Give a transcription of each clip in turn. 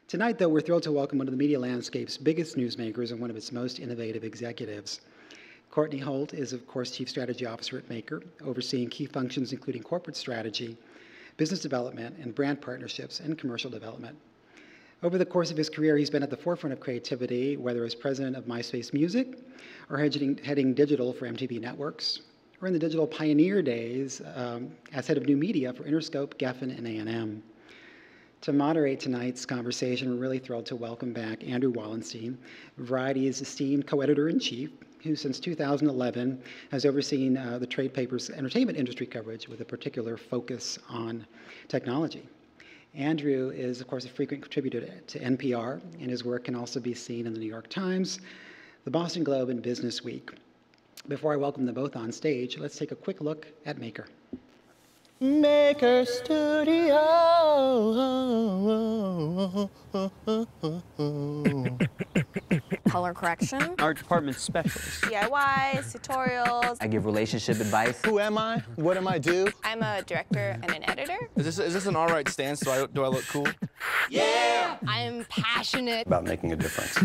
Tonight, though, we're thrilled to welcome one of the media landscape's biggest newsmakers and one of its most innovative executives. Courtney Holt is, of course, Chief Strategy Officer at Maker, overseeing key functions including corporate strategy, business development, and brand partnerships and commercial development. Over the course of his career, he's been at the forefront of creativity, whether as president of MySpace Music or heading digital for MTV Networks, or in the digital pioneer days as head of new media for Interscope, Geffen, and A&M. To moderate tonight's conversation, we're really thrilled to welcome back Andrew Wallenstein, Variety's esteemed co-editor-in-chief, who since 2011 has overseen the trade paper's entertainment industry coverage with a particular focus on technology. Andrew is, of course, a frequent contributor to NPR, and his work can also be seen in the New York Times, the Boston Globe, and Business Week. Before I welcome them both on stage, let's take a quick look at Maker. Maker Studio. Color correction. Art department specialist. DIYs, tutorials. I give relationship advice. Who am I? What am I do? I'm a director and an editor. Is this an all right stance? Do I look cool? Yeah! I'm passionate About making a difference.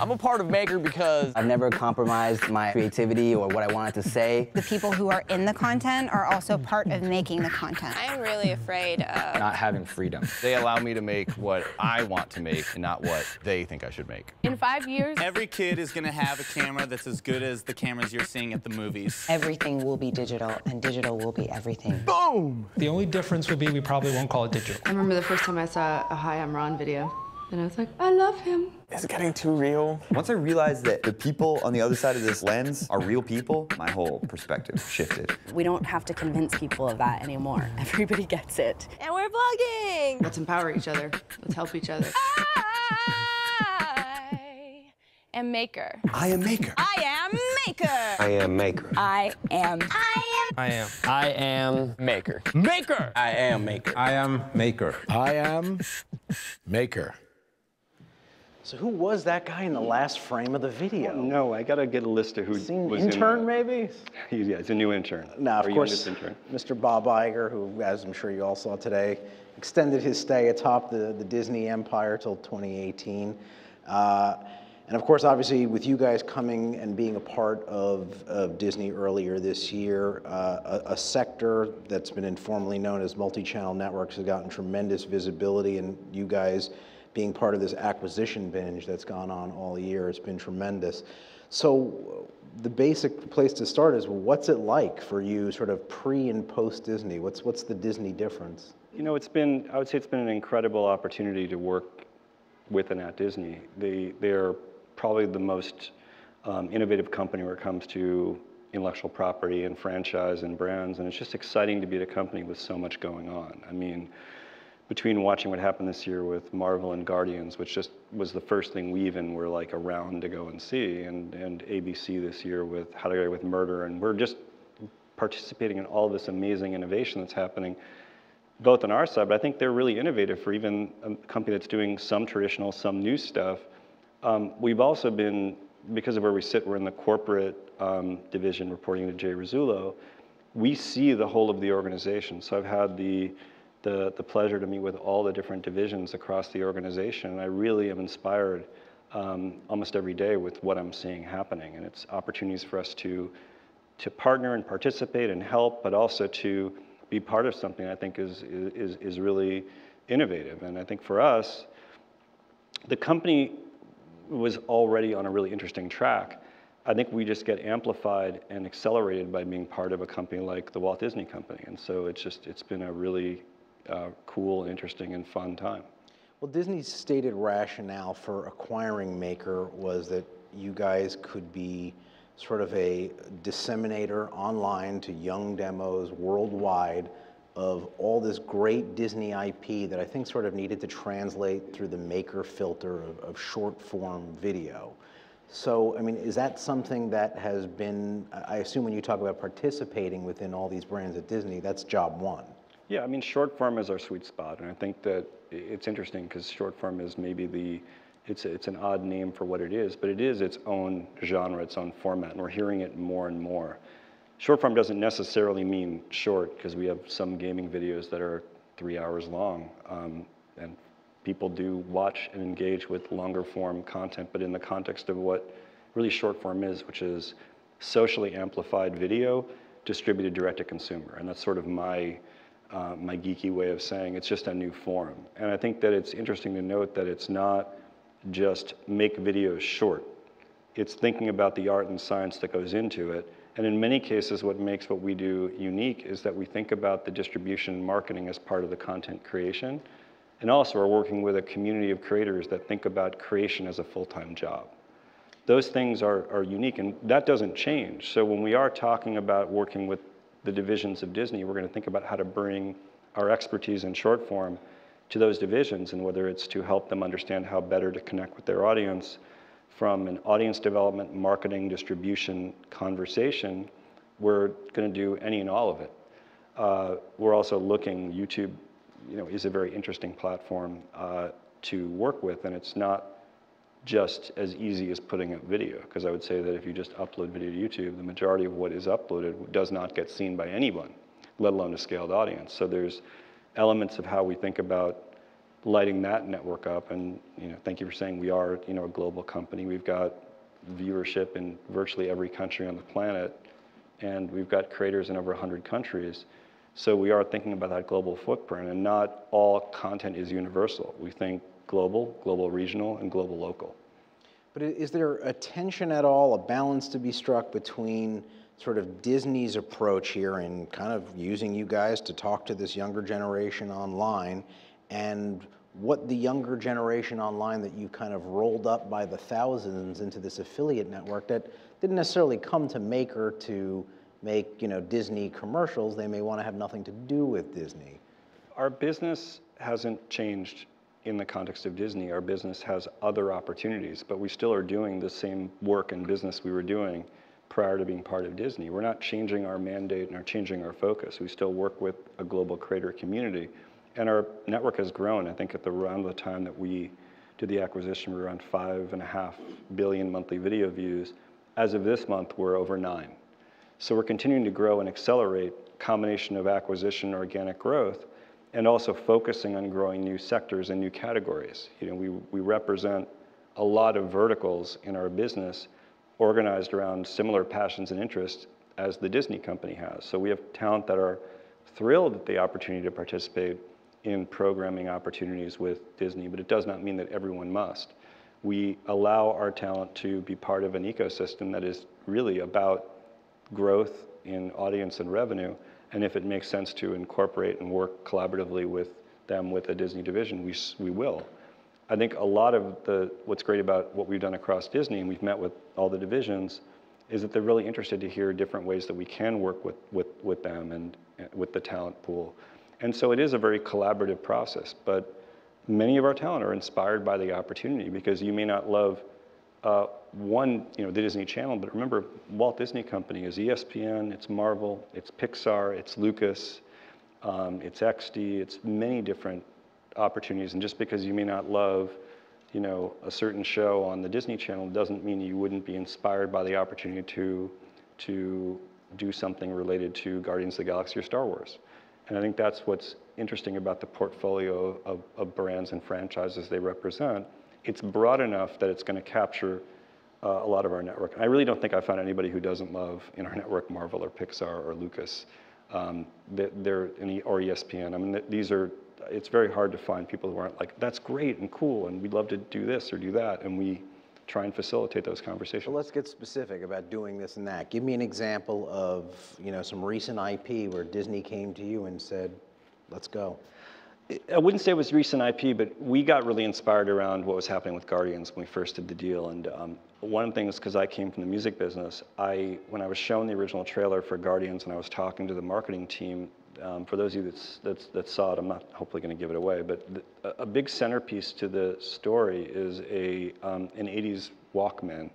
I'm a part of Maker because I've never compromised my creativity or what I wanted to say. The people who are in the content are also part of making the content. I'm really afraid of Not having freedom. They allow me to make what I want to make and not what they think I should make. In 5 years. Every kid is gonna have a camera that's as good as the cameras you're seeing at the movies. Everything will be digital, and digital will be everything. Boom! The only difference would be we probably won't call it digital. I remember the first time I saw a Hi, I'm Ron video, and I was like, I love him. Is it getting too real? Once I realized that the people on the other side of this lens are real people, my whole perspective shifted. We don't have to convince people of that anymore. Everybody gets it. And we're vlogging! Let's empower each other. Let's help each other. I am Maker. I am Maker. I am Maker. I am Maker. I am. I am. I am Maker. Maker! I am Maker. I am Maker. I am Maker. So who was that guy in the last frame of the video? No, I gotta get a list of who was intern, in maybe? Yeah, he's a new intern. Now, of course, intern. Mr. Bob Iger, who, as I'm sure you all saw today, extended his stay atop the Disney empire till 2018. And of course, obviously, with you guys coming and being a part of Disney earlier this year, a sector that's been informally known as multi-channel networks has gotten tremendous visibility, and you guys being part of this acquisition binge that's gone on all year has been tremendous. So the basic place to start is, what's it like for you sort of pre and post Disney? What's the Disney difference? You know, I would say it's been an incredible opportunity to work with and at Disney. They're probably the most innovative company where it comes to intellectual property and franchise and brands, and it's just exciting to be at a company with so much going on. I mean, between watching what happened this year with Marvel and Guardians, which just was the first thing we even were like around to go and see, and ABC this year with How to Get Away with Murder, and we're just participating in all this amazing innovation that's happening, both on our side, but I think they're really innovative for even a company that's doing some traditional, some new stuff. We've also been, because of where we sit, we're in the corporate division reporting to Jay Rizzullo. We see the whole of the organization. So I've had the pleasure to meet with all the different divisions across the organization, and I really am inspired almost every day with what I'm seeing happening. And it's opportunities for us to partner and participate and help, but also to be part of something I think is really innovative. And I think for us, the company was already on a really interesting track. I think we just get amplified and accelerated by being part of a company like the Walt Disney Company. And so it's been a really cool, interesting, and fun time. Well, Disney's stated rationale for acquiring Maker was that you guys could be sort of a disseminator online to young demos worldwide of all this great Disney IP that I think sort of needed to translate through the Maker filter of short form video. So, I mean, is that something that has been, I assume when you talk about participating within all these brands at Disney, that's job one? Yeah, I mean, short form is our sweet spot, and I think that it's interesting because short form is maybe it's an odd name for what it is, but it is its own genre, its own format, and we're hearing it more and more. Short form doesn't necessarily mean short, because we have some gaming videos that are 3 hours long, and people do watch and engage with longer form content, but in the context of what really short form is, which is socially amplified video distributed direct to consumer. And that's sort of my geeky way of saying it's just a new form. And I think that it's interesting to note that it's not just make videos short. It's thinking about the art and science that goes into it. And in many cases, what makes what we do unique is that we think about the distribution and marketing as part of the content creation. And also are working with a community of creators that think about creation as a full-time job. Those things are unique, and that doesn't change. So when we are talking about working with the divisions of Disney, we're going to think about how to bring our expertise in short form to those divisions, and whether it's to help them understand how better to connect with their audience from an audience development, marketing, distribution conversation, we're going to do any and all of it. We're also looking, YouTube, is a very interesting platform to work with, and it's not just as easy as putting up video, because I would say that if you just upload video to YouTube, the majority of what is uploaded does not get seen by anyone, let alone a scaled audience. So there's elements of how we think about lighting that network up, and thank you for saying we are a global company. We've got viewership in virtually every country on the planet, and we've got creators in over 100 countries. So we are thinking about that global footprint, and not all content is universal. We think global, global regional, and global local. But is there a tension at all, a balance to be struck between sort of Disney's approach here in kind of using you guys to talk to this younger generation online, and what the younger generation online that you kind of rolled up by the thousands into this affiliate network that didn't necessarily come to Maker to make Disney commercials? They may want to have nothing to do with Disney. Our business hasn't changed in the context of Disney. Our business has other opportunities, but we still are doing the same work and business we were doing prior to being part of Disney. We're not changing our mandate and are changing our focus. We still work with a global creator community, and our network has grown. I think at around the time that we did the acquisition, we were around 5.5 billion monthly video views. As of this month, we're over 9. So we're continuing to grow and accelerate, combination of acquisition, organic growth, and also focusing on growing new sectors and new categories. We represent a lot of verticals in our business organized around similar passions and interests as the Disney company has. So we have talent that are thrilled at the opportunity to participate in programming opportunities with Disney, but it does not mean that everyone must. We allow our talent to be part of an ecosystem that is really about growth in audience and revenue, and if it makes sense to incorporate and work collaboratively with them with a Disney division, we will. I think a lot of what's great about what we've done across Disney, and we've met with all the divisions, is that they're really interested to hear different ways that we can work with them and with the talent pool. And so it is a very collaborative process, but many of our talent are inspired by the opportunity, because you may not love the Disney Channel, but remember, Walt Disney Company is ESPN, it's Marvel, it's Pixar, it's Lucas, it's XD, it's many different opportunities. And just because you may not love, a certain show on the Disney Channel doesn't mean you wouldn't be inspired by the opportunity to do something related to Guardians of the Galaxy or Star Wars. And I think that's what's interesting about the portfolio of brands and franchises they represent. It's broad enough that it's going to capture a lot of our network. And I really don't think I found anybody who doesn't love in our network Marvel or Pixar or Lucas or ESPN. I mean, it's very hard to find people who aren't like, that's great and cool, and we'd love to do this or do that, and we try and facilitate those conversations. Well, let's get specific about doing this and that. Give me an example of some recent IP where Disney came to you and said, let's go. I wouldn't say it was recent IP, but we got really inspired around what was happening with Guardians when we first did the deal. And one of the things, because I came from the music business, when I was shown the original trailer for Guardians and I was talking to the marketing team, for those of you that saw it, I'm not hopefully going to give it away, but a big centerpiece to the story is an 80s Walkman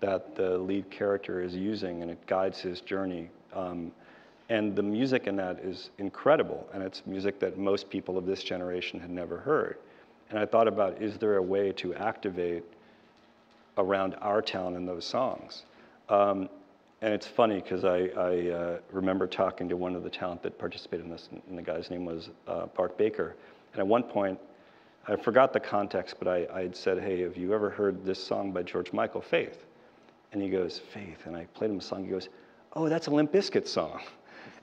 that the lead character is using, and it guides his journey. And the music in that is incredible, and it's music that most people of this generation had never heard. And I thought about, is there a way to activate around our talent in those songs? And it's funny, because I remember talking to one of the talent that participated in this, and the guy's name was Bart Baker. And at one point, I forgot the context, but I had said, hey, have you ever heard this song by George Michael, Faith? And he goes, Faith. And I played him a song. He goes, oh, that's a Limp Bizkit song.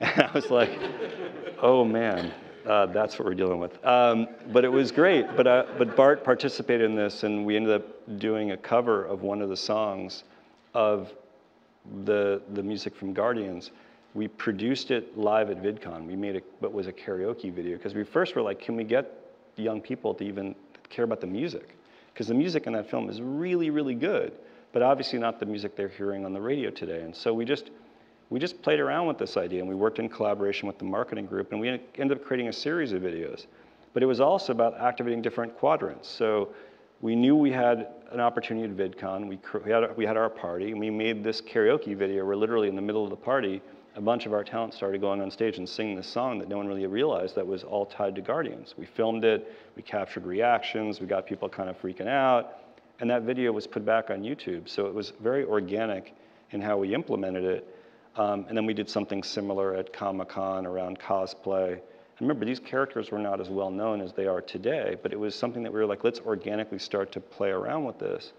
And I was like, oh, man, that's what we're dealing with. But it was great. But Bart participated in this, and we ended up doing a cover of one of the songs of the music from Guardians. We produced it live at VidCon. We made what was a karaoke video, because we first were like, can we get young people to even care about the music? Because the music in that film is really, really good, but obviously not the music they're hearing on the radio today. And so we just played around with this idea, and we worked in collaboration with the marketing group, and we ended up creating a series of videos. But it was also about activating different quadrants. So we knew we had an opportunity at VidCon. We had our party, and we made this karaoke video where literally in the middle of the party, a bunch of our talent started going on stage and singing this song that no one really realized that was all tied to Guardians. We filmed it, we captured reactions, we got people kind of freaking out, and that video was put back on YouTube. So it was very organic in how we implemented it. And then we did something similar at Comic-Con around cosplay. And remember, these characters were not as well known as they are today, but it was something that we were like, let's organically start to play around with this.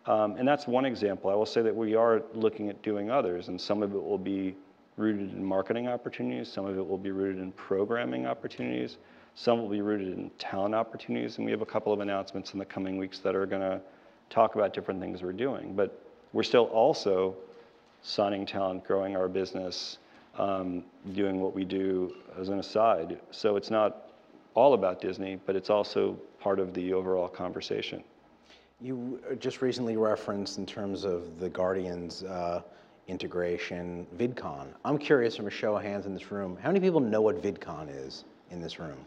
And that's one example. I will say that we are looking at doing others, and some of it will be rooted in marketing opportunities, some of it will be rooted in programming opportunities, some will be rooted in talent opportunities, and we have a couple of announcements in the coming weeks that are going to talk about different things we're doing. But we're still also signing talent, growing our business, doing what we do as an aside. So it's not all about Disney, but it's also part of the overall conversation. You just recently referenced, in terms of the Guardians integration, VidCon. I'm curious, from a show of hands in this room, how many people know what VidCon is in this room?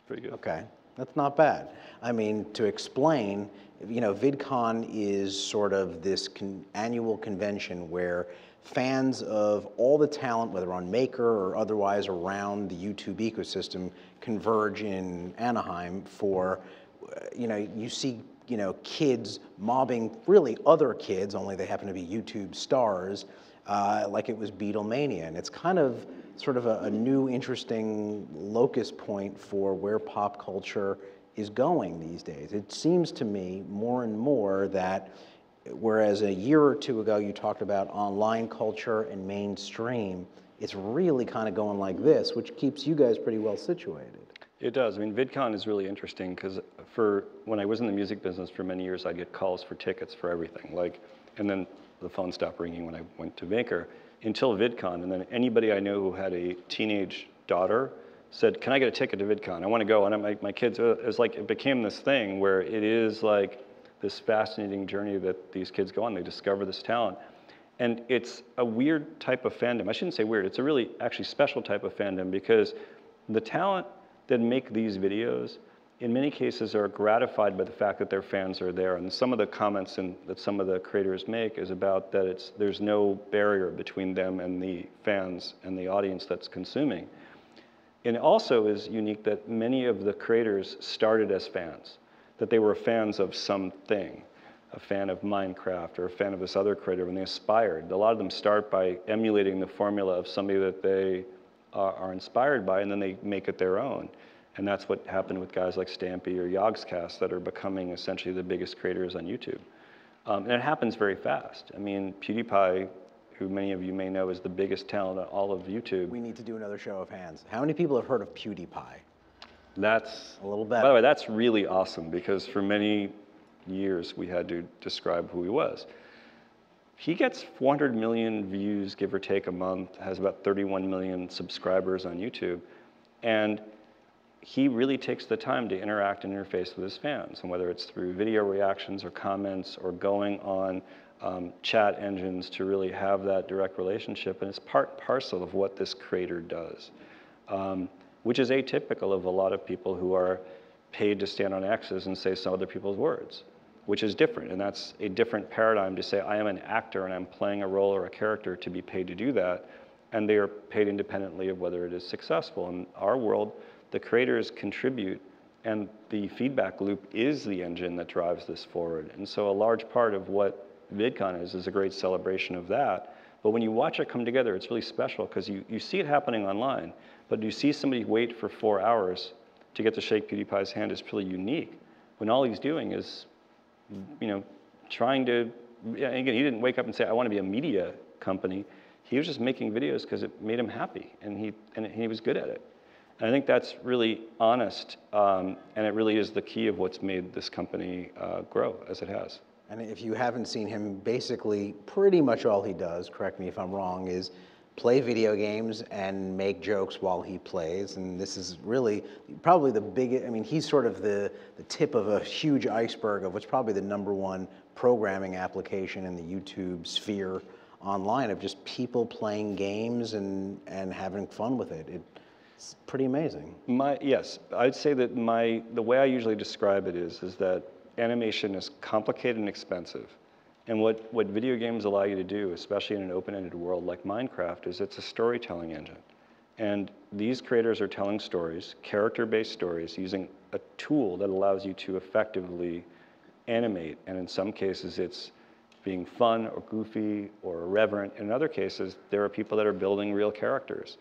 Pretty good. Okay, that's not bad. I mean, to explain, you know, VidCon is sort of this annual convention where fans of all the talent, whether on Maker or otherwise around the YouTube ecosystem, converge in Anaheim for, you know, you see, you know, kids mobbing really other kids, only they happen to be YouTube stars, like it was Beatlemania. And it's kind of sort of a new, interesting locus point for where pop culture is going these days. It seems to me more and more that, whereas a year or two ago you talked about online culture and mainstream, it's really kind of going like this, which keeps you guys pretty well situated. It does. I mean, VidCon is really interesting because when I was in the music business for many years, I'd get calls for tickets for everything. And then the phone stopped ringing when I went to Maker until VidCon. And then anybody I know who had a teenage daughter said, can I get a ticket to VidCon? I want to go. And my kids, it became this thing where it is like this fascinating journey that these kids go on. They discover this talent. And it's a weird type of fandom. I shouldn't say weird. It's a really actually special type of fandom, because the talent that make these videos, in many cases, are gratified by the fact that their fans are there. And some of the comments that some of the creators make is about that there's no barrier between them and the fans and the audience that's consuming. And it also is unique that many of the creators started as fans, that they were fans of something, a fan of Minecraft or a fan of this other creator when they aspired. A lot of them start by emulating the formula of somebody that they are inspired by, and then they make it their own. And that's what happened with guys like Stampy or Yogscast that are becoming essentially the biggest creators on YouTube. And it happens very fast. I mean, PewDiePie, who many of you may know is the biggest talent on all of YouTube. We need to do another show of hands. How many people have heard of PewDiePie? That's a little better. By the way, that's really awesome, because for many years we had to describe who he was. He gets 400 million views, give or take, a month, has about 31 million subscribers on YouTube, and he really takes the time to interact and interface with his fans, and whether it's through video reactions or comments or going on chat engines to really have that direct relationship, and it's part and parcel of what this creator does, which is atypical of a lot of people who are paid to stand on X's and say some other people's words, which is different. And that's a different paradigm to say, I am an actor and I'm playing a role or a character to be paid to do that, and they are paid independently of whether it is successful. In our world, the creators contribute, and the feedback loop is the engine that drives this forward. And so a large part of what VidCon is a great celebration of that. But when you watch it come together, it's really special, because you see it happening online, but you see somebody wait for 4 hours to get to shake PewDiePie's hand is pretty unique, when all he's doing is, you know, trying to, yeah, again, he didn't wake up and say, I want to be a media company. He was just making videos because it made him happy, and he was good at it. And I think that's really honest, and it really is the key of what's made this company grow as it has. And if you haven't seen him, basically pretty much all he does, correct me if I'm wrong, is play video games and make jokes while he plays. And this is really probably the biggest, I mean, he's sort of the tip of a huge iceberg of what's probably the #1 programming application in the YouTube sphere online, of just people playing games and having fun with it. It's pretty amazing. Yes, I'd say that the way I usually describe it is that animation is complicated and expensive. And what video games allow you to do, especially in an open-ended world like Minecraft, is it's a storytelling engine. And these creators are telling stories, character-based stories, using a tool that allows you to effectively animate. And in some cases, it's being fun or goofy or irreverent. In other cases, there are people that are building real characters.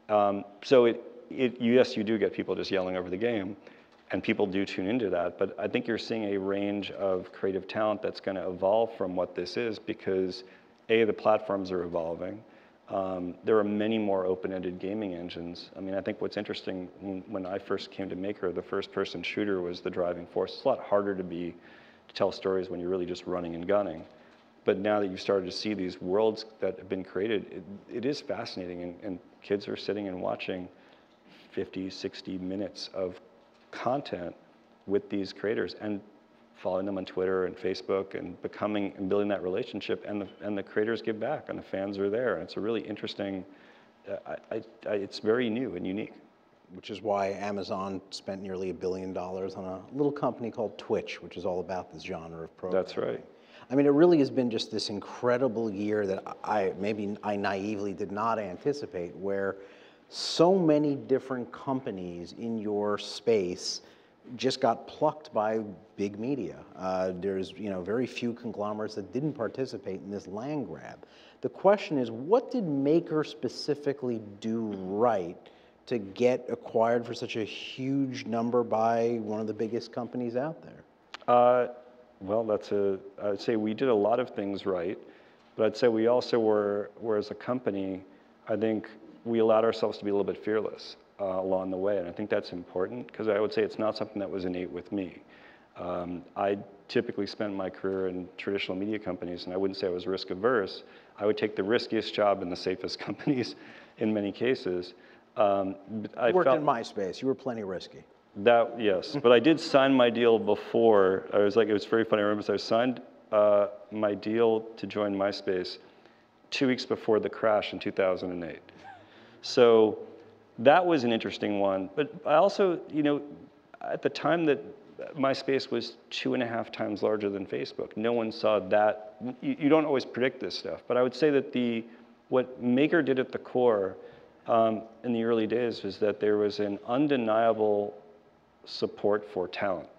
So yes, you do get people just yelling over the game, and people do tune into that, but I think you're seeing a range of creative talent that's going to evolve from what this is, because A, the platforms are evolving. There are many more open-ended gaming engines. I mean, I think what's interesting, when I first came to Maker, the first-person shooter was the driving force. It's a lot harder to tell stories when you're really just running and gunning. But now that you've started to see these worlds that have been created, it is fascinating, and kids are sitting and watching 50, 60 minutes of content with these creators and following them on Twitter and Facebook and building that relationship, and the creators give back and the fans are there. And it's a really interesting, it's very new and unique. Which is why Amazon spent nearly $1 billion on a little company called Twitch, which is all about this genre of programming. That's right. I mean, it really has been just this incredible year that I naively did not anticipate, where so many different companies in your space just got plucked by big media. There's very few conglomerates that didn't participate in this land grab. The question is, what did Maker specifically do right to get acquired for such a huge number by one of the biggest companies out there? Well, I'd say we did a lot of things right, but I'd say we also were as a company, I think we allowed ourselves to be a little bit fearless along the way, and I think that's important, because I would say it's not something that was innate with me. I typically spent my career in traditional media companies, and I wouldn't say I was risk averse. I would take the riskiest job in the safest companies in many cases. You worked in my space. You were plenty risky. Yes, but I did sign my deal before. It was very funny. I remember I signed my deal to join MySpace 2 weeks before the crash in 2008. So that was an interesting one. But I also, at the time that MySpace was 2.5 times larger than Facebook, no one saw that. You don't always predict this stuff, but I would say that what Maker did at the core in the early days was that there was an undeniable support for talent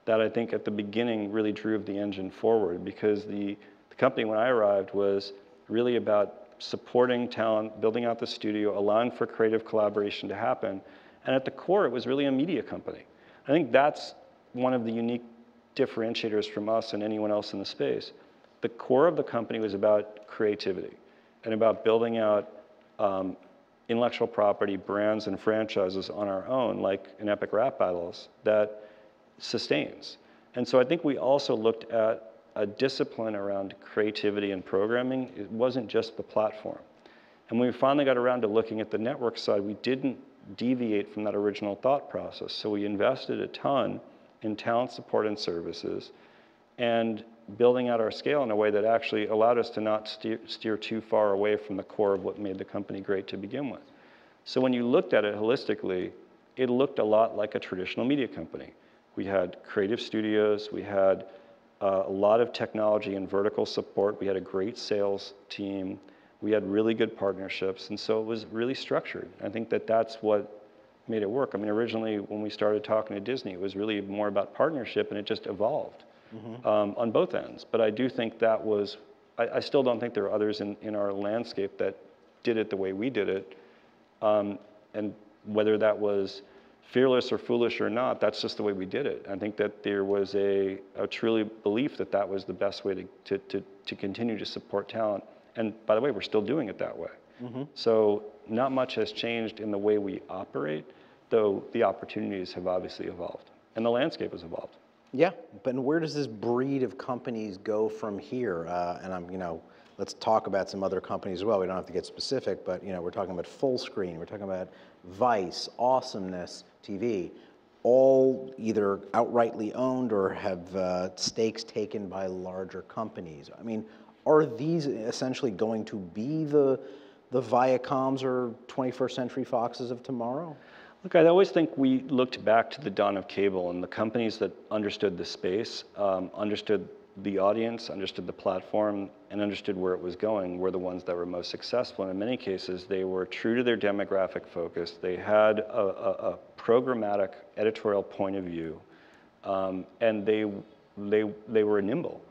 that I think at the beginning really drove the engine forward, because the company when I arrived was really about supporting talent, building out the studio, allowing for creative collaboration to happen. And at the core, it was really a media company. I think that's one of the unique differentiators from us and anyone else in the space. The core of the company was about creativity and about building out intellectual property, brands, and franchises on our own, like in Epic Rap Battles, that sustains. And so I think we also looked at a discipline around creativity and programming. It wasn't just the platform. And when we finally got around to looking at the network side, we didn't deviate from that original thought process. So we invested a ton in talent support and services and building out our scale in a way that actually allowed us to not steer too far away from the core of what made the company great to begin with. So when you looked at it holistically, it looked a lot like a traditional media company. We had creative studios, we had a lot of technology and vertical support, we had a great sales team, we had really good partnerships, and so it was really structured. I think that that's what made it work. I mean, originally when we started talking to Disney, it was really more about partnership, and it just evolved. On both ends. But I do think that was, I still don't think there are others in our landscape that did it the way we did it. And whether that was fearless or foolish or not, that's just the way we did it. I think that there was a truly belief that that was the best way to continue to support talent. And by the way, we're still doing it that way. So not much has changed in the way we operate, though the opportunities have obviously evolved. And the landscape has evolved. Yeah, but where does this breed of companies go from here? And let's talk about some other companies as well. We don't have to get specific, but we're talking about Fullscreen, we're talking about Vice, Awesomeness TV, all either outrightly owned or have stakes taken by larger companies. I mean, are these essentially going to be the Viacoms or 21st Century Foxes of tomorrow? Look, I always think we looked back to the dawn of cable, and the companies that understood the space, understood the audience, understood the platform, and understood where it was going were the ones that were most successful. And in many cases, they were true to their demographic focus. They had a programmatic editorial point of view, and they were nimble.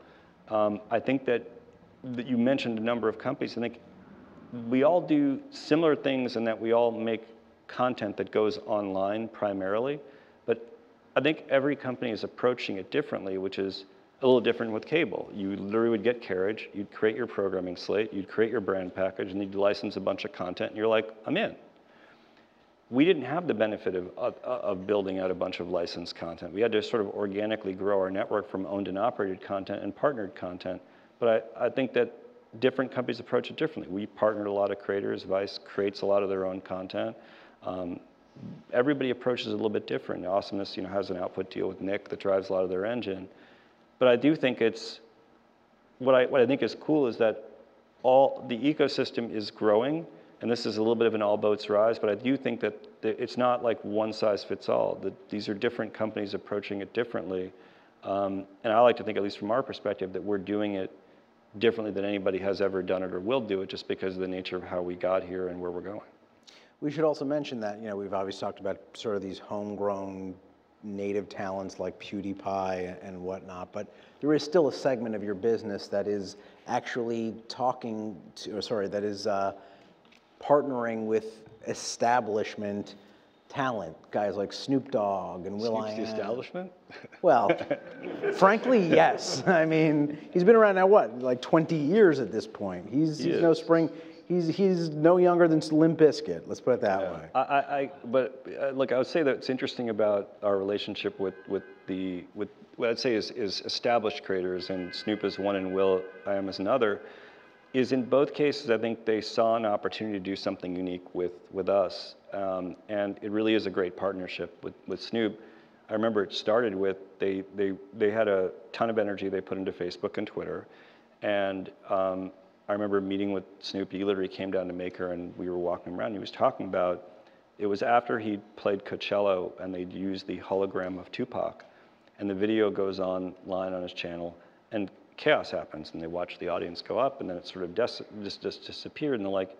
I think that you mentioned a number of companies. I think we all do similar things in that we all make content that goes online primarily, but I think every company is approaching it differently, which is a little different with cable. You literally would get carriage, you'd create your programming slate, you'd create your brand package, and you'd license a bunch of content, and you're like, I'm in. We didn't have the benefit of building out a bunch of licensed content. We had to sort of organically grow our network from owned and operated content and partnered content, but I think that different companies approach it differently. We partnered a lot of creators. Vice creates a lot of their own content. Everybody approaches it a little bit different. Awesomeness, has an output deal with Nick that drives a lot of their engine. But I do think it's, what I think is cool is that the ecosystem is growing, and this is a little bit of an all boats rise, but I do think that it's not like one size fits all. These are different companies approaching it differently. And I like to think, at least from our perspective, that we're doing it differently than anybody has ever done it or will do it, just because of the nature of how we got here and where we're going. We should also mention that, we've obviously talked about sort of these homegrown native talents like PewDiePie and whatnot, but there is still a segment of your business that is actually partnering with establishment talent, guys like Snoop Dogg and will.i.am. The establishment? Well, frankly, yes. I mean, he's been around now, like 20 years at this point. He's no spring. He's no younger than Limp Bizkit. Let's put it that way. But look, I would say that it's interesting about our relationship with what I'd say is established creators, and Snoop is one and will.i.am is another. Is in both cases, I think they saw an opportunity to do something unique with us, and it really is a great partnership with Snoop. I remember it started with they had a ton of energy they put into Facebook and Twitter, and I remember meeting with Snoop. He literally came down to Maker, and we were walking around. He was talking about, it was after he played Coachella, and they'd used the hologram of Tupac, and the video goes online on his channel, and chaos happens, and they watch the audience go up, and then it sort of just disappeared, and they're like,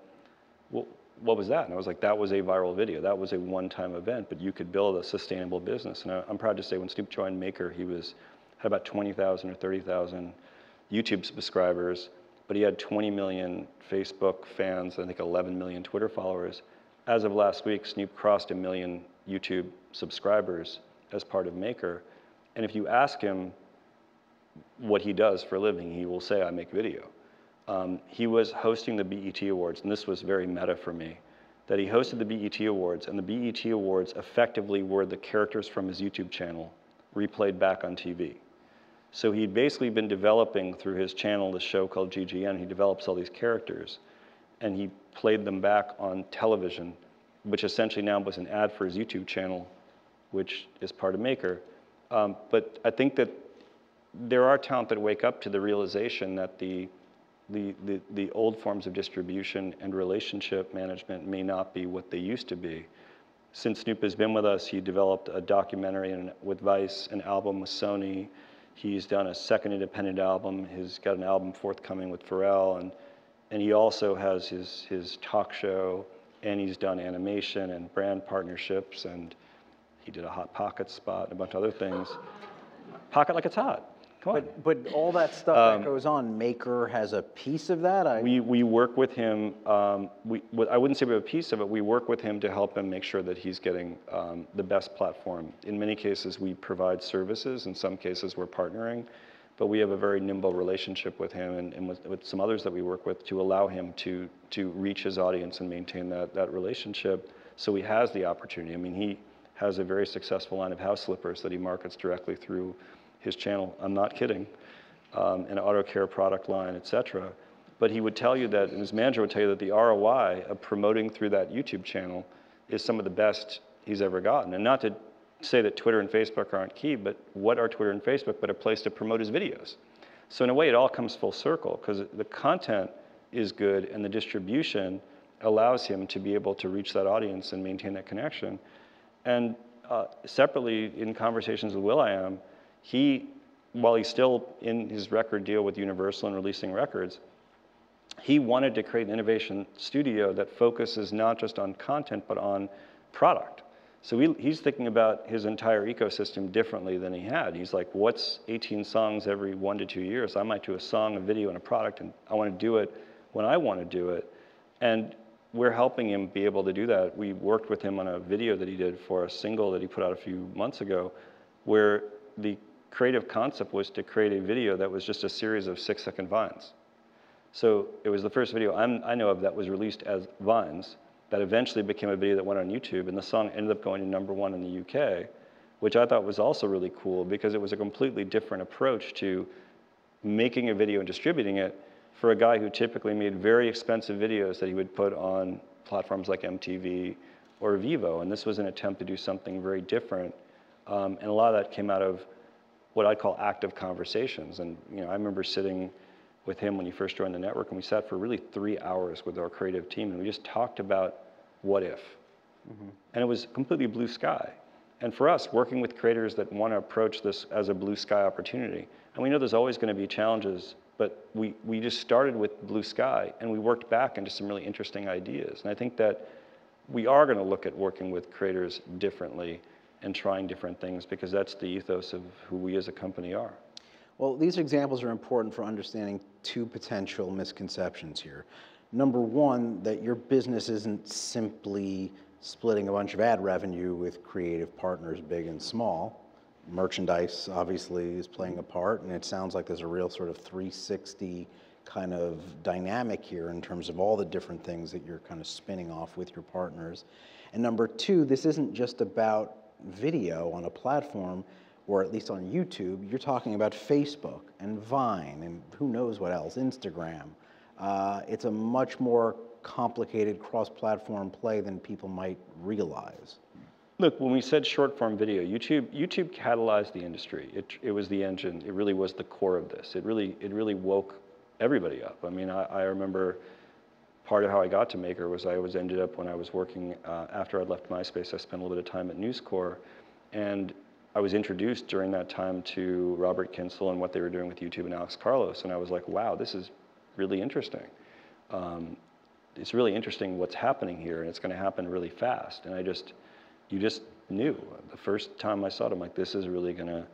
well, what was that? And I was like, that was a viral video. That was a one-time event, but you could build a sustainable business. And I'm proud to say when Snoop joined Maker, he had about 20,000 or 30,000 YouTube subscribers, but he had 20 million Facebook fans, I think 11 million Twitter followers. As of last week, Snoop crossed 1 million YouTube subscribers as part of Maker. And if you ask him what he does for a living, he will say, I make video. He was hosting the BET Awards, and this was very meta for me, that he hosted the BET Awards, and the BET Awards effectively were the characters from his YouTube channel replayed back on TV. So he'd basically been developing through his channel this show called GGN. He develops all these characters, and he played them back on television, which essentially now was an ad for his YouTube channel, which is part of Maker. But I think that there are talent that wake up to the realization that the old forms of distribution and relationship management may not be what they used to be. Since Snoop has been with us, he developed a documentary with Vice, an album with Sony. He's done a second independent album. He's got an album forthcoming with Pharrell, and he also has his talk show, and he's done animation and brand partnerships, and he did a Hot Pocket spot and a bunch of other things. Pocket like it's hot. Come on. But all that stuff that goes on, Maker has a piece of that? We work with him, I wouldn't say we have a piece of it, we work with him to help him make sure that he's getting the best platform. In many cases, we provide services. In some cases, we're partnering. But we have a very nimble relationship with him and with some others that we work with to allow him to reach his audience and maintain that relationship. So he has the opportunity. I mean, he has a very successful line of house slippers that he markets directly through his channel. I'm not kidding. An auto care product line, et cetera. But he would tell you that, and his manager would tell you that the ROI of promoting through that YouTube channel is some of the best he's ever gotten. And not to say that Twitter and Facebook aren't key, but what are Twitter and Facebook but a place to promote his videos? So in a way, it all comes full circle, because the content is good and the distribution allows him to be able to reach that audience and maintain that connection. And separately, in conversations with will.i.am, while he's still in his record deal with Universal and releasing records, he wanted to create an innovation studio that focuses not just on content, but on product. So he's thinking about his entire ecosystem differently than he had. He's like, what's 18 songs every 1 to 2 years? I might do a song, a video, and a product, and I want to do it when I want to do it. And we're helping him be able to do that. We worked with him on a video that he did for a single that he put out a few months ago, where the creative concept was to create a video that was just a series of 6-second vines. So it was the first video I know of that was released as vines that eventually became a video that went on YouTube, and the song ended up going to #1 in the UK, which I thought was also really cool because it was a completely different approach to making a video and distributing it for a guy who typically made very expensive videos that he would put on platforms like MTV or Vivo, and this was an attempt to do something very different. And a lot of that came out of what I call active conversations. And I remember sitting with him when he first joined the network, and we sat for really 3 hours with our creative team, and we just talked about what if. And it was completely blue sky. And for us, working with creators that want to approach this as a blue sky opportunity, and we know there's always going to be challenges, but we just started with blue sky, and we worked back into some really interesting ideas. And I think that we are going to look at working with creators differently and trying different things, because that's the ethos of who we as a company are. Well, these examples are important for understanding two potential misconceptions here. Number one, that your business isn't simply splitting a bunch of ad revenue with creative partners, big and small. Merchandise, obviously, is playing a part, and it sounds like there's a real sort of 360 kind of dynamic here in terms of all the different things that you're kind of spinning off with your partners. And number two, this isn't just about video on a platform, or at least on YouTube. You're talking about Facebook and Vine and who knows what else, Instagram. It's a much more complicated cross-platform play than people might realize. Look, when we said short-form video, YouTube catalyzed the industry. It was the engine. It really was the core of this. It really woke everybody up. I mean, I remember part of how I got to Maker was I ended up when I was working, after I'd left MySpace, I spent a little bit of time at News Corp, and I was introduced during that time to Robert Kinsel and what they were doing with YouTube and Alex Carlos, and I was like, wow, this is really interesting. It's really interesting what's happening here, and it's going to happen really fast. And you just knew. The first time I saw it, I'm like, this is really going to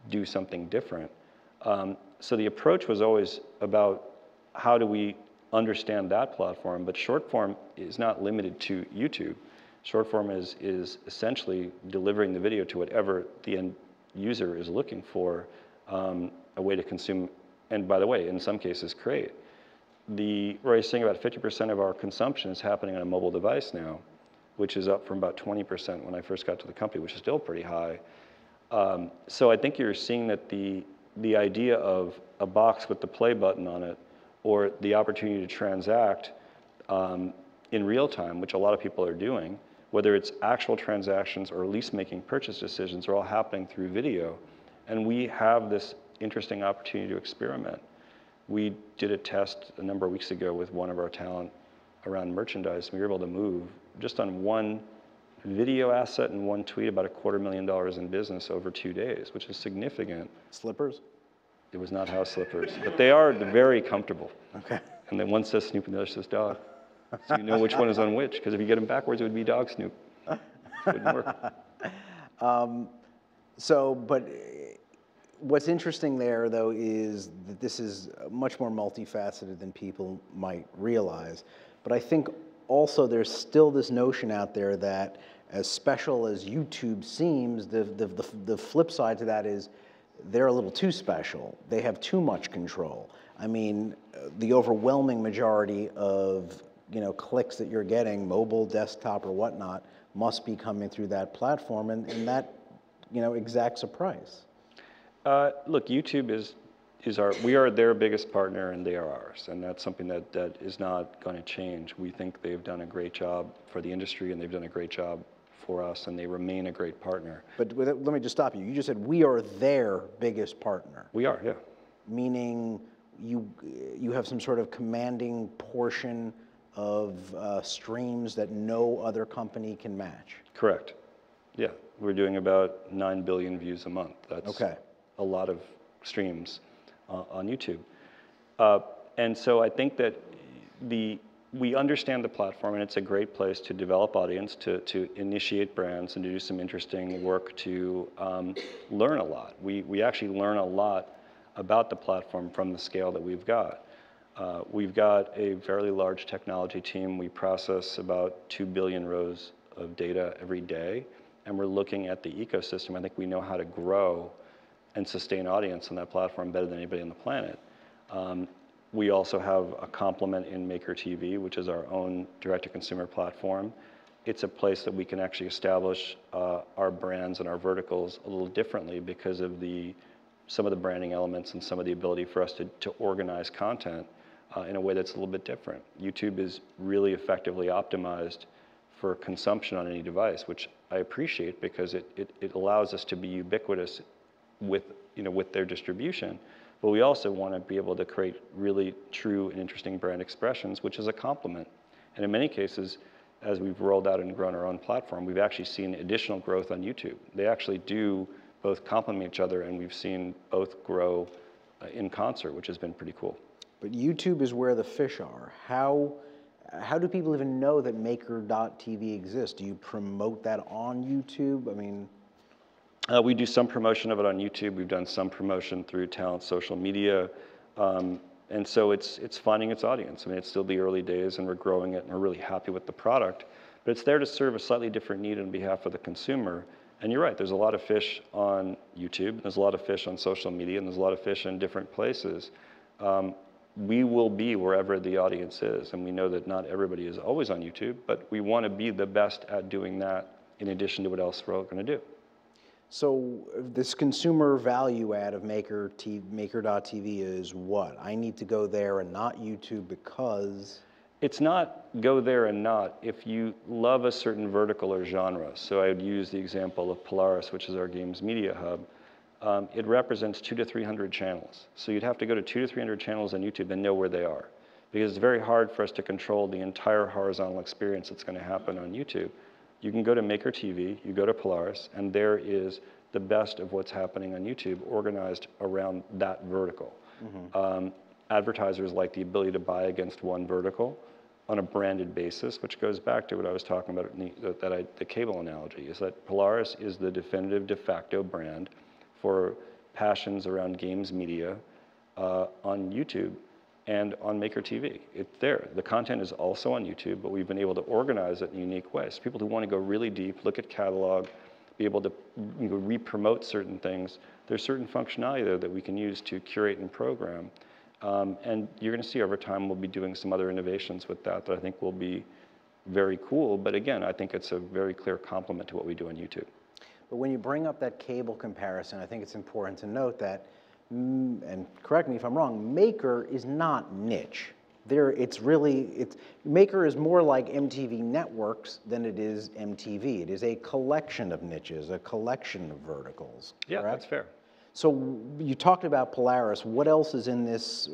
do something different. So the approach was always about how do we understand that platform, but short form is not limited to YouTube. Short form is essentially delivering the video to whatever the end user is looking for, a way to consume, and by the way, in some cases, create. Where I was saying about 50% of our consumption is happening on a mobile device now, which is up from about 20% when I first got to the company, which is still pretty high. So I think you're seeing that the idea of a box with the play button on it, or the opportunity to transact in real time, which a lot of people are doing, whether it's actual transactions or at least making purchase decisions, are all happening through video. And we have this interesting opportunity to experiment. We did a test a number of weeks ago with one of our talent around merchandise. We were able to move just on one video asset and one tweet about $250,000 in business over 2 days, which is significant. Slippers? It was not house slippers, but they're very comfortable. Okay. And then one says Snoop and the other says dog. So you know which one is on which, because if you get them backwards, it would be dog Snoop. It wouldn't work. But What's interesting there, though, is that this is much more multifaceted than people might realize. But I think also there's still this notion out there that as special as YouTube seems, the flip side to that is they're a little too special. They have too much control. I mean, the overwhelming majority of clicks that you're getting, mobile, desktop, or whatnot, must be coming through that platform, and that exacts a price. Look, YouTube we are their biggest partner and they are ours, and that's something that is not going to change. We think they've done a great job for the industry and they've done a great job for us, and they remain a great partner. But let me just stop you. You just said we are their biggest partner. We are, yeah. Meaning you have some sort of commanding portion of streams that no other company can match. Correct. Yeah, we're doing about 9 billion views a month. That's a lot of streams on YouTube. And so I think that we understand the platform, and it's a great place to develop audience, to initiate brands, and to do some interesting work to learn a lot. We actually learn a lot about the platform from the scale that we've got. We've got a fairly large technology team. We process about 2 billion rows of data every day, and we're looking at the ecosystem. I think we know how to grow and sustain audience on that platform better than anybody on the planet. We also have a complement in Maker TV, which is our own direct-to-consumer platform. It's a place that we can actually establish our brands and our verticals a little differently because of some of the branding elements and some of the ability for us to organize content in a way that's a little bit different. YouTube is really effectively optimized for consumption on any device, which I appreciate because it allows us to be ubiquitous with their distribution. But we also want to be able to create really true and interesting brand expressions, which is a complement. And in many cases, as we've rolled out and grown our own platform, we've actually seen additional growth on YouTube. They actually do both complement each other, and we've seen both grow in concert, which has been pretty cool. But YouTube is where the fish are. How do people even know that Maker.tv exists? Do you promote that on YouTube? I mean... we do some promotion of it on YouTube. We've done some promotion through talent social media. And so it's finding its audience. I mean, it's still the early days and we're growing it and we're really happy with the product. But it's there to serve a slightly different need on behalf of the consumer. And you're right, there's a lot of fish on YouTube. There's a lot of fish on social media, and there's a lot of fish in different places. We will be wherever the audience is. And we know that not everybody is always on YouTube, but we want to be the best at doing that in addition to what else we're all going to do. So this consumer value add of Maker.tv is what? I need to go there and not YouTube because... It's not go there and not. If you love a certain vertical or genre, so I would use the example of Polaris, which is our games media hub, it represents 200 to 300 channels. So you'd have to go to 200 to 300 channels on YouTube and know where they are. Because it's very hard for us to control the entire horizontal experience that's going to happen on YouTube. You can go to Maker TV, you go to Polaris, and there is the best of what's happening on YouTube organized around that vertical. Mm-hmm. Advertisers like the ability to buy against one vertical on a branded basis, which goes back to what I was talking about in the cable analogy, is that Polaris is the definitive de facto brand for passions around games media on YouTube and on Maker TV. It's there. The content is also on YouTube, but we've been able to organize it in unique ways. So people who want to go really deep, look at catalog, be able to re-promote certain things, there's certain functionality there that we can use to curate and program. And you're going to see over time we'll be doing some other innovations with that I think will be very cool. But again, I think it's a very clear complement to what we do on YouTube. But when you bring up that cable comparison, I think it's important to note that, and correct me if I'm wrong, Maker is not niche. Maker is more like MTV Networks than it is MTV. It is a collection of niches, a collection of verticals. Yeah, correct? That's fair. So you talked about Polaris. What else is in this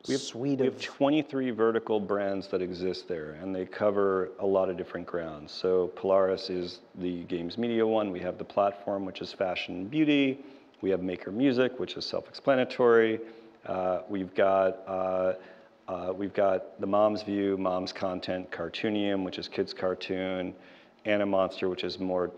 suite of... We have 23 vertical brands that exist there, and they cover a lot of different grounds. So Polaris is the games media one. We have the platform, which is fashion and beauty. We have Maker Music, which is self-explanatory. We've got the Mom's View, Mom's Content, Cartoonium, which is kids cartoon, Animonster, which is more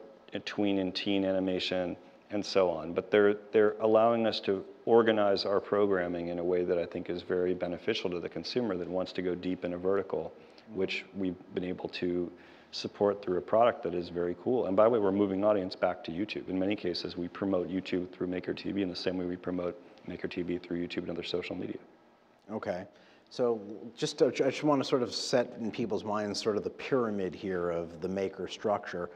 tween and teen animation, and so on. But they're allowing us to organize our programming in a way that I think is very beneficial to the consumer that wants to go deep in a vertical, which we've been able to support through a product that is very cool. And by the way, we're moving audience back to YouTube. In many cases, we promote YouTube through Maker TV in the same way we promote Maker TV through YouTube and other social media. Okay. So I just want to sort of set in people's minds sort of the pyramid here of the Maker structure.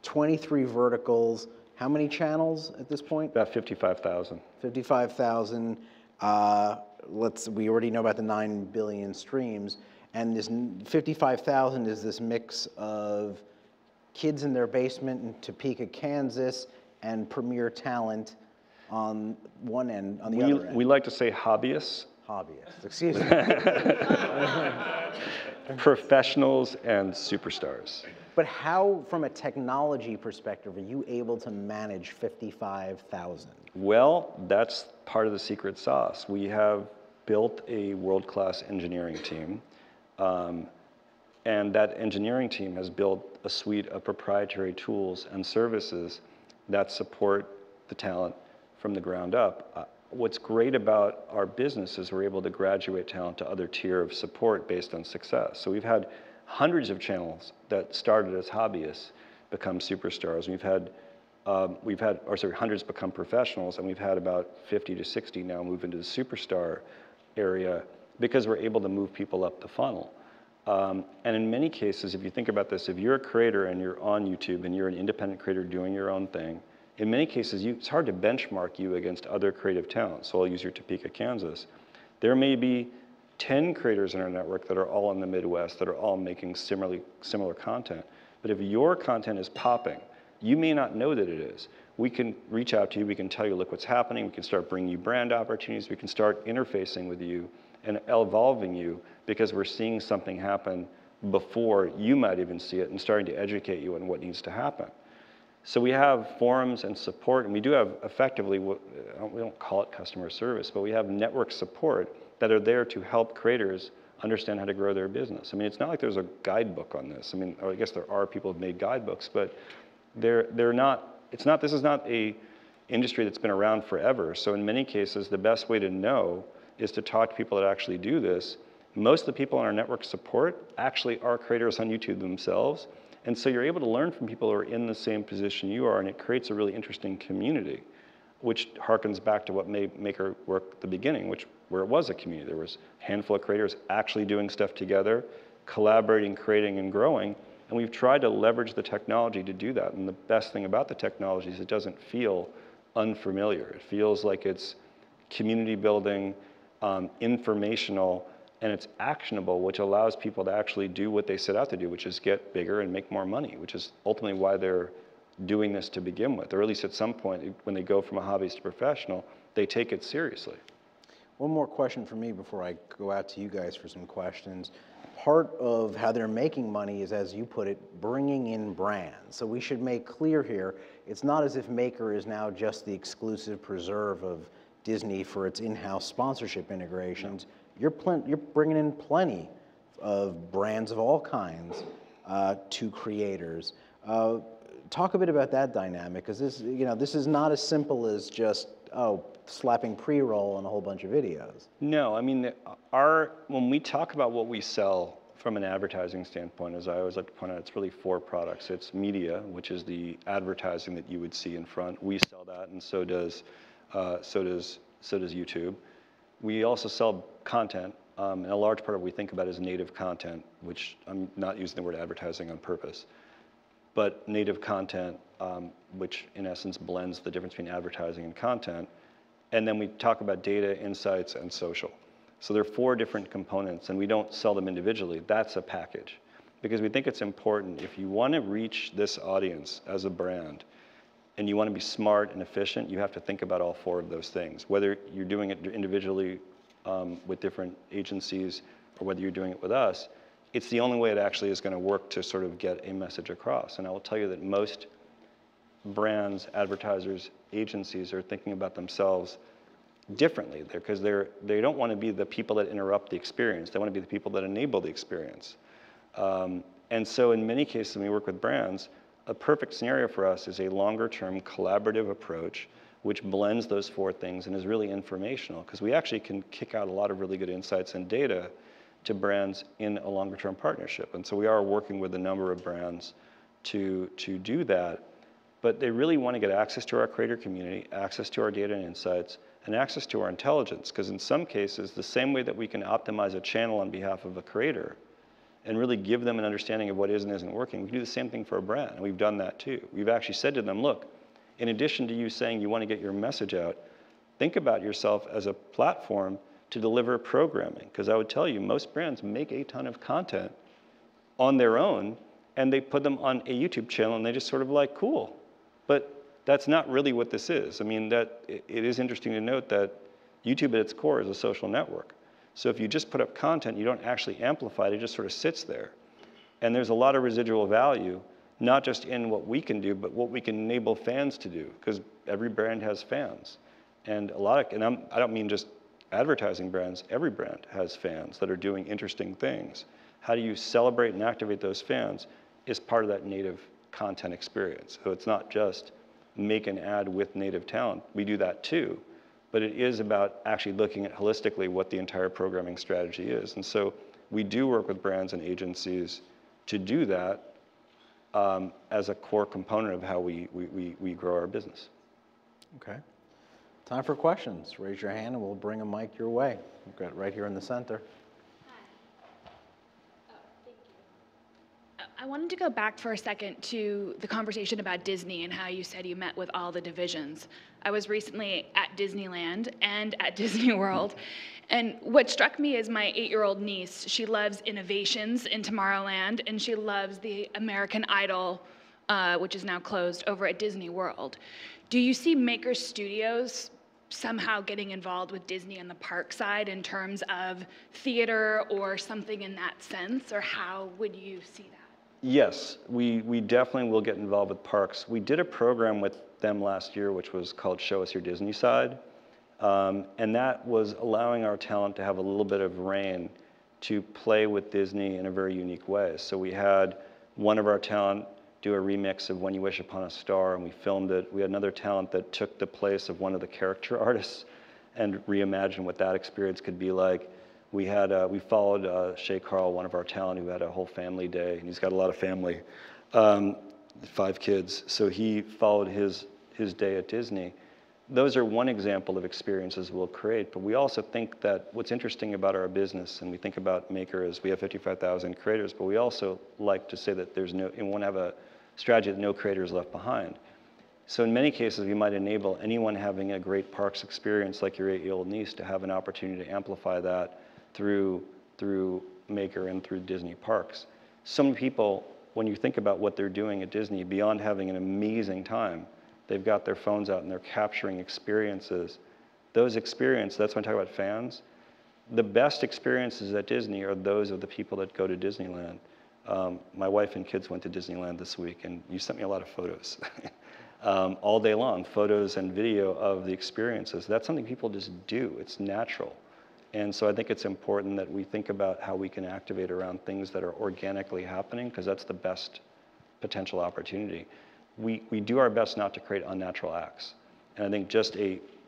23 verticals. How many channels at this point? About 55,000. 55,000. We already know about the 9 billion streams. And this 55,000 is this mix of kids in their basement in Topeka, Kansas, and premier talent on one end, on the other end. We like to say hobbyists. Hobbyists, excuse me. Professionals and superstars. But how, from a technology perspective, are you able to manage 55,000? Well, that's part of the secret sauce. We have built a world-class engineering team. And that engineering team has built a suite of proprietary tools and services that support the talent from the ground up. What's great about our business is we're able to graduate talent to other tier of support based on success. So we've had hundreds of channels that started as hobbyists become superstars. Hundreds become professionals, and we've had about 50 to 60 now move into the superstar area because we're able to move people up the funnel. And in many cases, if you think about this, if you're a creator and you're on YouTube and you're an independent creator doing your own thing, in many cases, it's hard to benchmark you against other creative talent. So I'll use your Topeka, Kansas. There may be 10 creators in our network that are all in the Midwest that are all making similar content. But if your content is popping, you may not know that it is. We can reach out to you, we can tell you, look what's happening, we can start bringing you brand opportunities, we can start interfacing with you and evolving you because we're seeing something happen before you might even see it and starting to educate you on what needs to happen. So we have forums and support, and we do have effectively, we don't call it customer service, but we have network support that are there to help creators understand how to grow their business. I mean, it's not like there's a guidebook on this. I mean, or I guess there are people who've made guidebooks, but this is not a industry that's been around forever. So in many cases, the best way to know is to talk to people that actually do this. Most of the people on our network support actually are creators on YouTube themselves. And so you're able to learn from people who are in the same position you are, and it creates a really interesting community, which harkens back to what made Maker work at the beginning, where it was a community. There was a handful of creators actually doing stuff together, collaborating, creating, and growing. And we've tried to leverage the technology to do that. And the best thing about the technology is it doesn't feel unfamiliar. It feels like it's community building, informational, and it's actionable, which allows people to actually do what they set out to do, which is get bigger and make more money, which is ultimately why they're doing this to begin with, or at least at some point when they go from a hobbyist to professional, they take it seriously. One more question for me before I go out to you guys for some questions. Part of how they're making money is, as you put it, bringing in brands. So we should make clear here, it's not as if Maker is now just the exclusive preserve of Disney for its in-house sponsorship integrations. No. You're bringing in plenty of brands of all kinds to creators. Talk a bit about that dynamic, because this is not as simple as just slapping pre-roll on a whole bunch of videos. No, I mean, when we talk about what we sell from an advertising standpoint, as I always like to point out, it's really 4 products. It's media, which is the advertising that you would see in front. We sell that, and so does YouTube. We also sell content, and a large part of what we think about is native content, which I'm not using the word advertising on purpose, but native content, which in essence blends the difference between advertising and content. And then we talk about data, insights, and social. So there are 4 different components, and we don't sell them individually. That's a package, because we think it's important. If you want to reach this audience as a brand, and you want to be smart and efficient, you have to think about all 4 of those things. Whether you're doing it individually with different agencies, or whether you're doing it with us, it's the only way it actually is going to work to sort of get a message across. And I will tell you that most brands, advertisers, agencies are thinking about themselves differently, because they don't want to be the people that interrupt the experience. They want to be the people that enable the experience. And so in many cases when we work with brands, a perfect scenario for us is a longer-term collaborative approach which blends those four things and is really informational, because we actually can kick out a lot of really good insights and data to brands in a longer-term partnership. And so we are working with a number of brands to do that. But they really want to get access to our creator community, access to our data and insights, and access to our intelligence. Because in some cases, the same way that we can optimize a channel on behalf of a creator and really give them an understanding of what is and isn't working, we can do the same thing for a brand. And we've done that too. We've actually said to them, look, in addition to you saying you want to get your message out, think about yourself as a platform to deliver programming. Because I would tell you, most brands make a ton of content on their own, and they put them on a YouTube channel, and they just sort of like, cool. But that's not really what this is. I mean, it is interesting to note that YouTube at its core is a social network. So if you just put up content, you don't actually amplify it, it just sort of sits there. And there's a lot of residual value, not just in what we can do, but what we can enable fans to do, because every brand has fans. And I don't mean just advertising brands, every brand has fans that are doing interesting things. How do you celebrate and activate those fans is part of that native content experience. So it's not just make an ad with native talent. We do that too, but it is about actually looking at holistically what the entire programming strategy is. And so we do work with brands and agencies to do that as a core component of how we grow our business. Okay. Time for questions. Raise your hand and we'll bring a mic your way. We've got it right here in the center. I wanted to go back for a second to the conversation about Disney and how you said you met with all the divisions. I was recently at Disneyland and at Disney World, and what struck me is my 8-year-old niece. She loves innovations in Tomorrowland, and she loves the American Idol, which is now closed, over at Disney World. Do you see Maker Studios somehow getting involved with Disney on the park side in terms of theater or something in that sense, or how would you see that? Yes, we definitely will get involved with parks. We did a program with them last year, which was called Show Us Your Disney Side. And that was allowing our talent to have a little bit of reign to play with Disney in a very unique way. So we had one of our talent do a remix of When You Wish Upon a Star, and we filmed it. We had another talent that took the place of one of the character artists and reimagined what that experience could be like. We followed Shay Carl, one of our talent, who had a whole family day, and he's got a lot of family, 5 kids. So he followed his day at Disney. Those are one example of experiences we'll create, but we also think that what's interesting about our business, and we think about Maker as we have 55,000 creators, but we also like to say that we want to have a strategy that no creator is left behind. So in many cases, we might enable anyone having a great parks experience like your 8-year-old niece to have an opportunity to amplify that through Maker and through Disney parks. Some people, when you think about what they're doing at Disney, beyond having an amazing time, they've got their phones out and they're capturing experiences. Those experiences, that's when I talk about fans, the best experiences at Disney are those of the people that go to Disneyland. My wife and kids went to Disneyland this week, and you sent me a lot of photos. All day long, photos and video of the experiences. That's something people just do. It's natural. And so I think it's important that we think about how we can activate around things that are organically happening, because that's the best potential opportunity. We do our best not to create unnatural acts. And I think just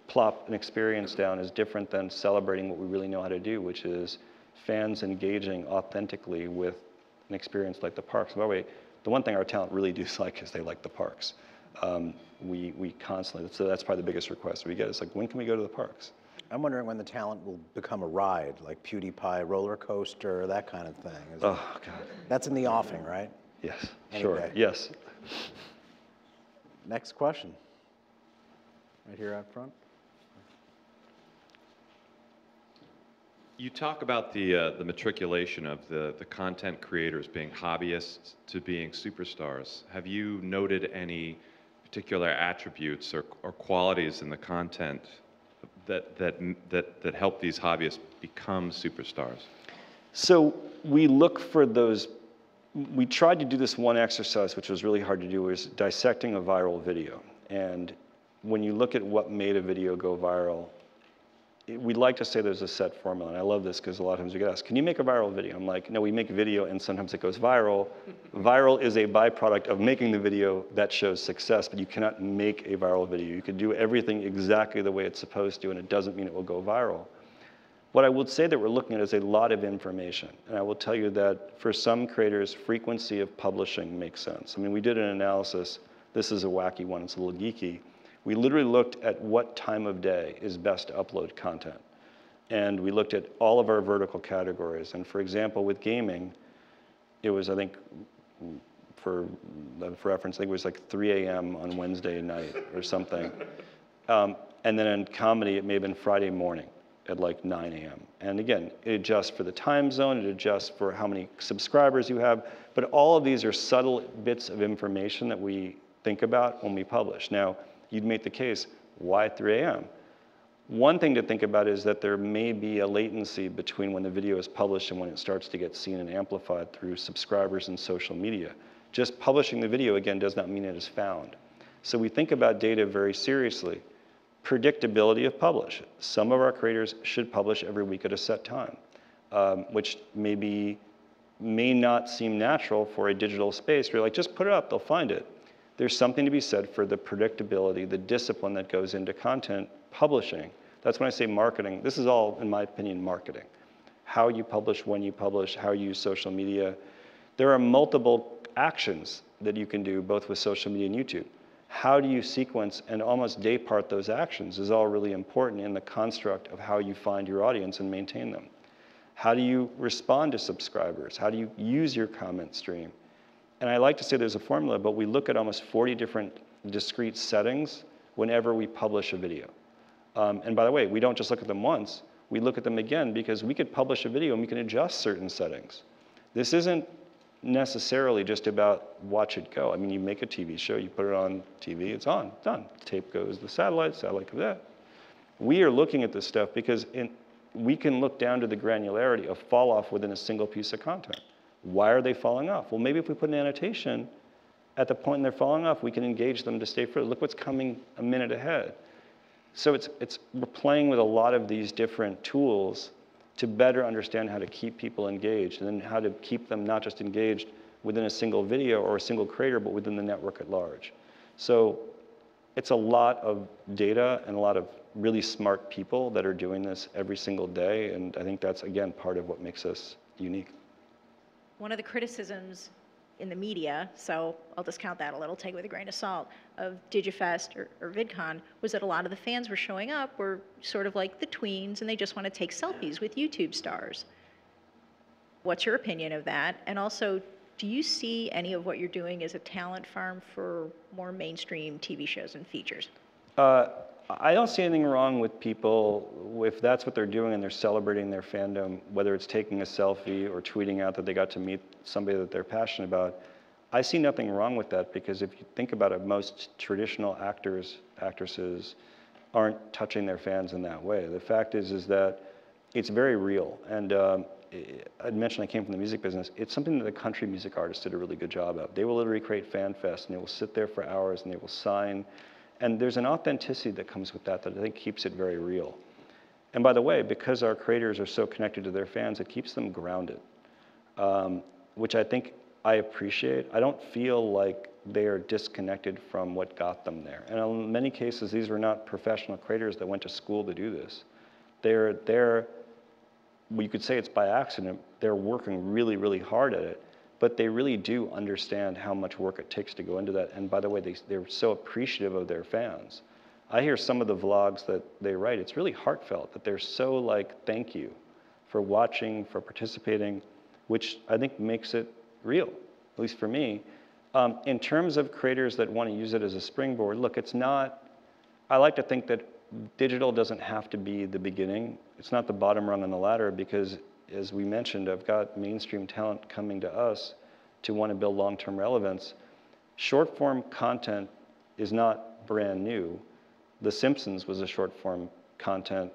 plop an experience down is different than celebrating what we really know how to do, which is fans engaging authentically with an experience like the parks. By the way, the one thing our talent really does like is they like the parks. We constantly, so that's probably the biggest request we get. It's like, when can we go to the parks? I'm wondering when the talent will become a ride, like PewDiePie roller coaster, that kind of thing. Oh, God. That's in the offing, right? Yes, Any sure, day. yes. Next question. Right here out front. You talk about the matriculation of the content creators being hobbyists to being superstars. Have you noted any particular attributes or qualities in the content that help these hobbyists become superstars? So we look for those. We tried to do this one exercise, which was really hard to do, was dissecting a viral video. And when you look at what made a video go viral, we'd like to say there's a set formula, and I love this because a lot of times we get asked, can you make a viral video? I'm like, no, we make video and sometimes it goes viral. Viral is a byproduct of making the video that shows success, but you cannot make a viral video. You can do everything exactly the way it's supposed to, and it doesn't mean it will go viral. What I would say that we're looking at is a lot of information, and I will tell you that for some creators, frequency of publishing makes sense. I mean, we did an analysis. This is a wacky one, it's a little geeky. We literally looked at what time of day is best to upload content. And we looked at all of our vertical categories. And for example, with gaming, it was, I think, for reference, I think it was like 3 a.m. on Wednesday night or something. And then in comedy, it may have been Friday morning at like 9 a.m. And again, it adjusts for the time zone, it adjusts for how many subscribers you have, but all of these are subtle bits of information that we think about when we publish. Now, you'd make the case, why 3 a.m.? One thing to think about is that there may be a latency between when the video is published and when it starts to get seen and amplified through subscribers and social media. Just publishing the video, again, does not mean it is found. So we think about data very seriously. Predictability of publish. Some of our creators should publish every week at a set time, which may not seem natural for a digital space. You're like, just put it up, they'll find it. There's something to be said for the predictability, the discipline that goes into content publishing. That's when I say marketing. This is all, in my opinion, marketing. How you publish, when you publish, how you use social media. There are multiple actions that you can do both with social media and YouTube. How do you sequence and almost day part those actions is all really important in the construct of how you find your audience and maintain them. How do you respond to subscribers? How do you use your comment stream? And I like to say there's a formula, but we look at almost 40 different discrete settings whenever we publish a video. And by the way, we don't just look at them once, we look at them again because we could publish a video and we can adjust certain settings. This isn't necessarily just about watch it go. I mean, you make a TV show, you put it on TV, it's on, done. Tape goes to the satellite goes that. We are looking at this stuff because we can look down to the granularity of fall off within a single piece of content. Why are they falling off? Well, maybe if we put an annotation at the point they're falling off, we can engage them to stay further. Look what's coming a minute ahead. So we're playing with a lot of these different tools to better understand how to keep people engaged and then how to keep them not just engaged within a single video or a single creator, but within the network at large. So it's a lot of data and a lot of really smart people that are doing this every single day. And I think that's, again, part of what makes us unique. One of the criticisms in the media, so I'll discount that a little, take it with a grain of salt, of DigiFest or VidCon, was that a lot of the fans were showing up were sort of like the tweens and they just want to take selfies with YouTube stars. What's your opinion of that? And also, do you see any of what you're doing as a talent farm for more mainstream TV shows and features? I don't see anything wrong with people, if that's what they're doing and they're celebrating their fandom, whether it's taking a selfie or tweeting out that they got to meet somebody that they're passionate about. I see nothing wrong with that because if you think about it, most traditional actors, actresses aren't touching their fans in that way. The fact is that it's very real. And I'd mentioned I came from the music business. It's something that the country music artists did a really good job of. They will literally create fan fests and they will sit there for hours and they will sign. And there's an authenticity that comes with that I think keeps it very real. And by the way, because our creators are so connected to their fans, it keeps them grounded, which I think I appreciate. I don't feel like they are disconnected from what got them there. And in many cases, these were not professional creators that went to school to do this. They're well, you could say it's by accident. They're working really, really hard at it. But they really do understand how much work it takes to go into that. And by the way, they're so appreciative of their fans. I hear some of the vlogs that they write. It's really heartfelt that they're so like, thank you for watching, for participating, which I think makes it real, at least for me. In terms of creators that want to use it as a springboard, look, it's not, I like to think that digital doesn't have to be the beginning. It's not the bottom rung on the ladder because as we mentioned, I've got mainstream talent coming to us to want to build long-term relevance. Short-form content is not brand new. The Simpsons was a short-form content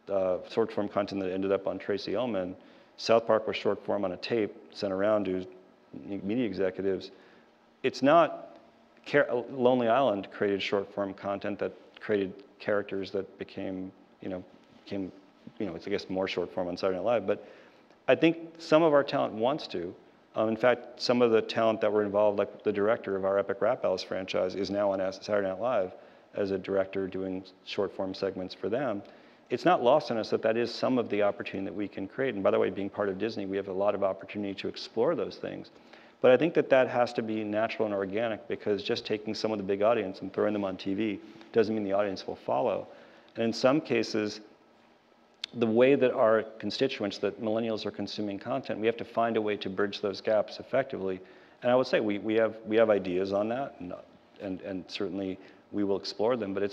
that ended up on Tracy Ullman. South Park was short-form on a tape sent around to media executives. It's not, Lonely Island created short-form content that created characters that became, became, it's, I guess, more short form on Saturday Night Live. But I think some of our talent wants to. In fact, some of the talent that were involved, like the director of our Epic Rap Battles franchise, is now on Saturday Night Live as a director doing short form segments for them. It's not lost on us that that is some of the opportunity that we can create. And by the way, being part of Disney, we have a lot of opportunity to explore those things. But I think that that has to be natural and organic, because just taking some of the big audience and throwing them on TV doesn't mean the audience will follow. And in some cases, the way that our constituents, that millennials are consuming content, we have to find a way to bridge those gaps effectively. And I would say we have ideas on that, and certainly we will explore them, but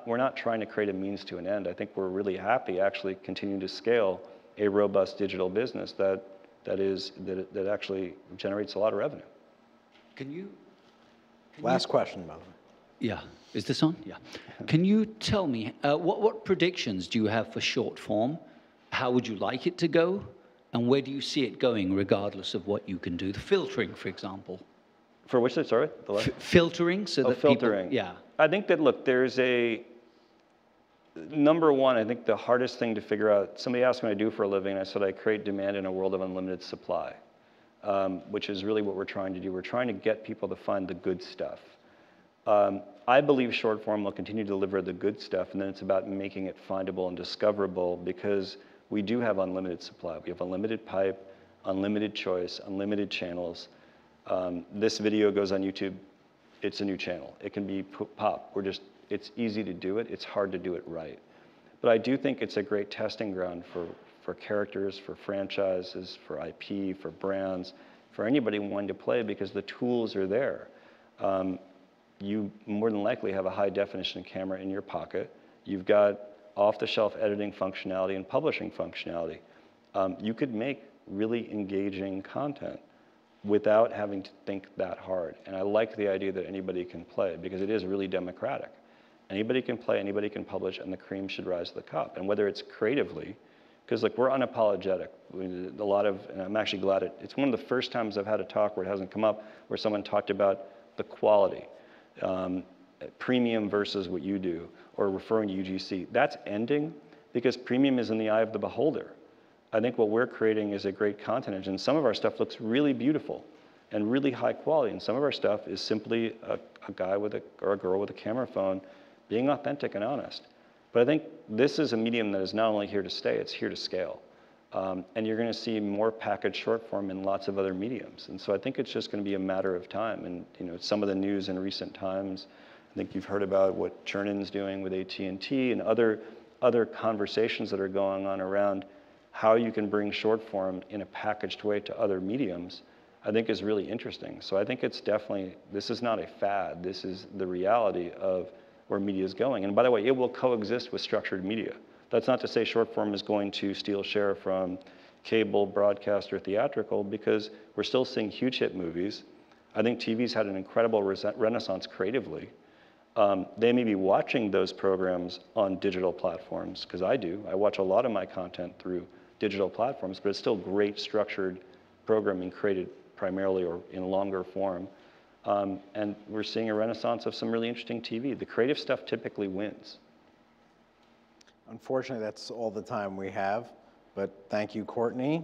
we're not trying to create a means to an end. I think we're really happy actually continuing to scale a robust digital business that actually generates a lot of revenue. Last question, by the way. Yeah, is this on? Yeah. Can you tell me, what predictions do you have for short form? How would you like it to go? And where do you see it going regardless of what you can do? The filtering, for example. For which, sorry? Filtering, so that filtering. People, yeah. I think that, look, there's number one, I think the hardest thing to figure out, somebody asked me what I do for a living, and I said I create demand in a world of unlimited supply, which is really what we're trying to do. We're trying to get people to find the good stuff. I believe short form will continue to deliver the good stuff, and then it's about making it findable and discoverable, because we do have unlimited supply. We have unlimited pipe, unlimited choice, unlimited channels. This video goes on YouTube, it's a new channel. It can be pop. It's easy to do it. It's hard to do it right. But I do think it's a great testing ground for characters, for franchises, for IP, for brands, for anybody wanting to play, because the tools are there. You more than likely have a high definition camera in your pocket. You've got off-the-shelf editing functionality and publishing functionality. You could make really engaging content without having to think that hard. And I like the idea that anybody can play, because it is really democratic. Anybody can play, anybody can publish, and the cream should rise to the top. And whether it's creatively, because look, we're unapologetic. And I'm actually glad it's one of the first times I've had a talk where it hasn't come up, where someone talked about the quality, premium versus what you do, or referring to UGC. That's ending, because premium is in the eye of the beholder. I think what we're creating is a great content engine. Some of our stuff looks really beautiful and really high quality, and some of our stuff is simply a guy or a girl with a camera phone being authentic and honest. But I think this is a medium that is not only here to stay, it's here to scale. And you're going to see more packaged short form in lots of other mediums. And so I think it's just going to be a matter of time. And some of the news in recent times, I think you've heard about what Chernon's doing with AT&T and other conversations that are going on around how you can bring short form in a packaged way to other mediums, I think is really interesting. So I think it's definitely, this is not a fad. This is the reality of where media is going. And by the way, it will coexist with structured media. That's not to say short form is going to steal share from cable, broadcast, or theatrical, because we're still seeing huge hit movies. I think TV's had an incredible renaissance creatively. They may be watching those programs on digital platforms, because I do. I watch a lot of my content through digital platforms, but it's still great structured programming created primarily or in longer form. And we're seeing a renaissance of some really interesting TV. The creative stuff typically wins. Unfortunately, that's all the time we have, but thank you, Courtney.